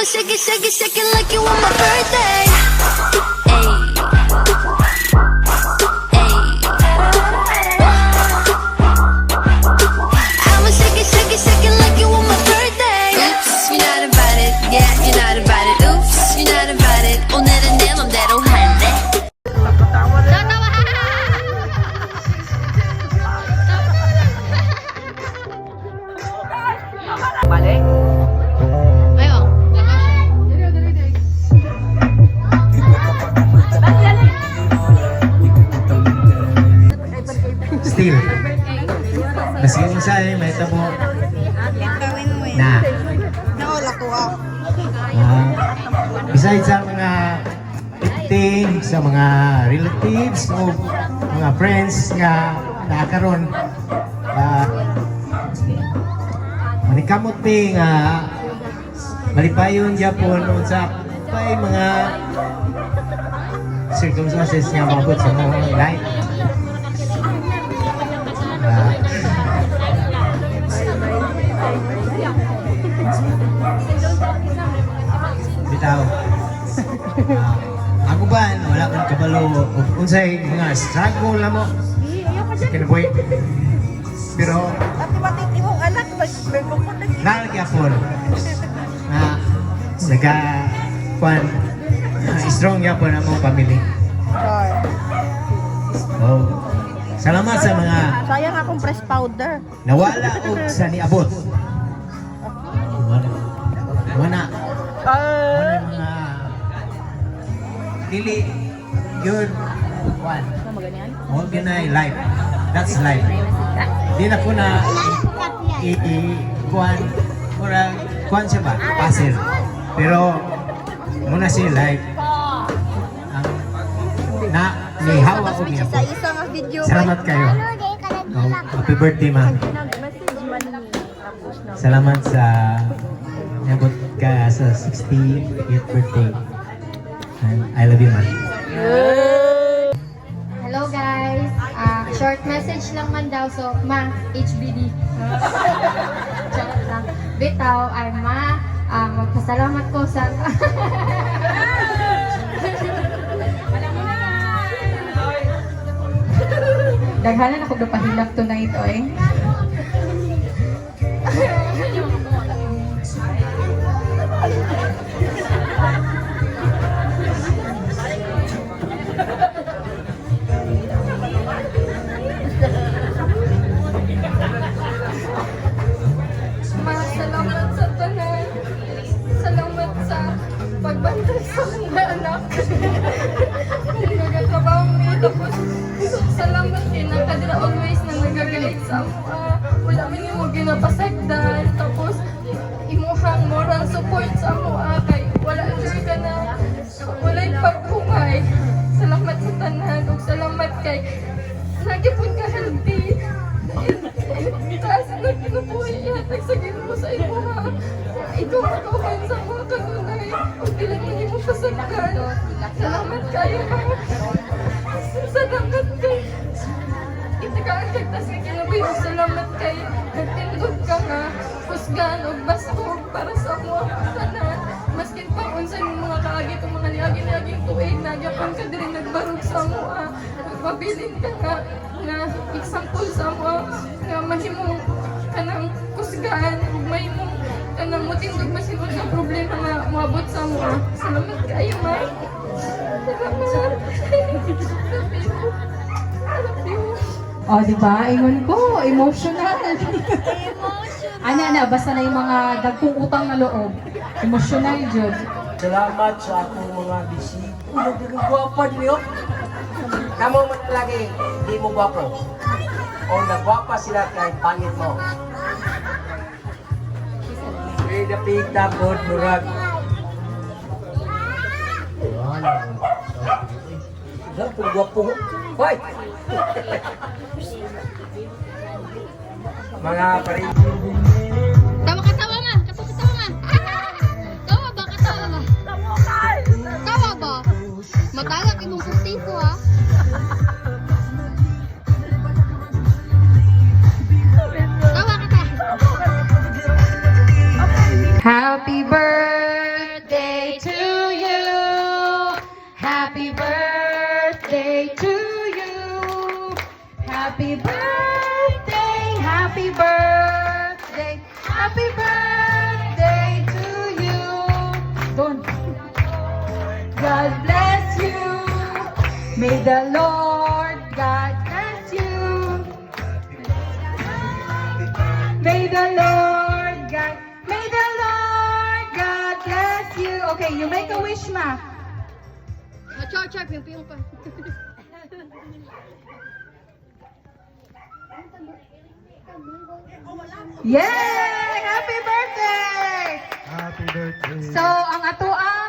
I'ma shake it, shake it, shake it like you on my birthday. I'ma shake it, shake it, shake it like you on my birthday. Oops, you're not invited. Yeah, you're not invited. Oops, you're not invited. 오늘은 내 맘대로 할래. Balik? Ayo. Still. Masih usay, may tabo na. Nawala ko ah. Besides sa mga victim, sa mga relatives o mga friends nga nakakaroon, manikamot ni nga malipayon Japon sa pay mga circumstances nga mabot sa mga life. Bitaw. Ako ba wala kang kabalo unsay mga struggle na mo sa kinabuhi. Pero Pati imong anak nagpupod lagi. nalagapon na naga kwan strong yapon ang mong family. Oh. Salamat sa mga Sayang akong press powder. nawala o sa niabot. Wala mga dili yun one organize life. That's life. Di na ko na i-kuan kuan siya ba? Puzzle. Pero muna si life. Ang na ni hawa ko niya. Sa isang video. Salamat kayo. Oh, happy birthday, ma. Nag-message man ni tapos na. Salamat sa nabot ka sa 68th birthday. And I love you, man. Hello guys, short message lang man daw, so ma, HBD. Charot lang. Bitaw, ay ma, magpasalamat ko sa... Daghanan ako napahilak tonight, oy. Salamat sa tanan. Salamat sa pagbantay sa mga anak. Nagatrabaho mi. Tapos, salamat kay nakadira always na nagagalit sa mga. Wala man yung mga ginapasagdan. Tapos, imuhang moral support sa mga. Kay wala dyan ka na. Wala'y pagpungay. Salamat sa tanan. Ug salamat kay nagipon ka healthy. Taas na kinubuhay yatag sa ginoo sa imo ha. Ikaw makawan sa mga kanunay. Huwag ilan mo mo pasagkan. Salamat kayo ha. Salamat kayo. Itakaan kagtas nga kinabuhi. Salamat kayo. Nagtindog ka nga. Kusgan o basog para sa mga tanan. Maskin pa unsay mga kaagi itong mga niaging tuig. Nagyapan ka din nagbarog sa mga. Mabilin ka nga. Na example sa mga nga mahimong kanang kusgaan ug mahimong kanang motindog masinod sa problema nga moabot sa mga. Salamat kayo, ma. Salamat. Love you. O, di ba? Ingon ko, emotional. Ana, basta na yung mga dagkong utang na loob. Emotional, Jud. Salamat sa akong mga bisita. Nagwapa niyo. Kamu man lagi, di mo gwapo. O nagwapa sila kahit pangit mo. May dapig tapod, murag. Dapat kung gwapo. Hoy! Mga parin. Tawa ka, tawa ma. Katawa ma. Tawa ba, katawa ba? Tawa ba? Matagak imong pustiso ha. Happy birthday Happy birthday to you. Don't. God bless you. May the Lord God bless you. May the Lord God bless you. Okay, you make a wish, ma. Char, piyong pa. Yay! Happy birthday! Happy birthday. So, ang atoang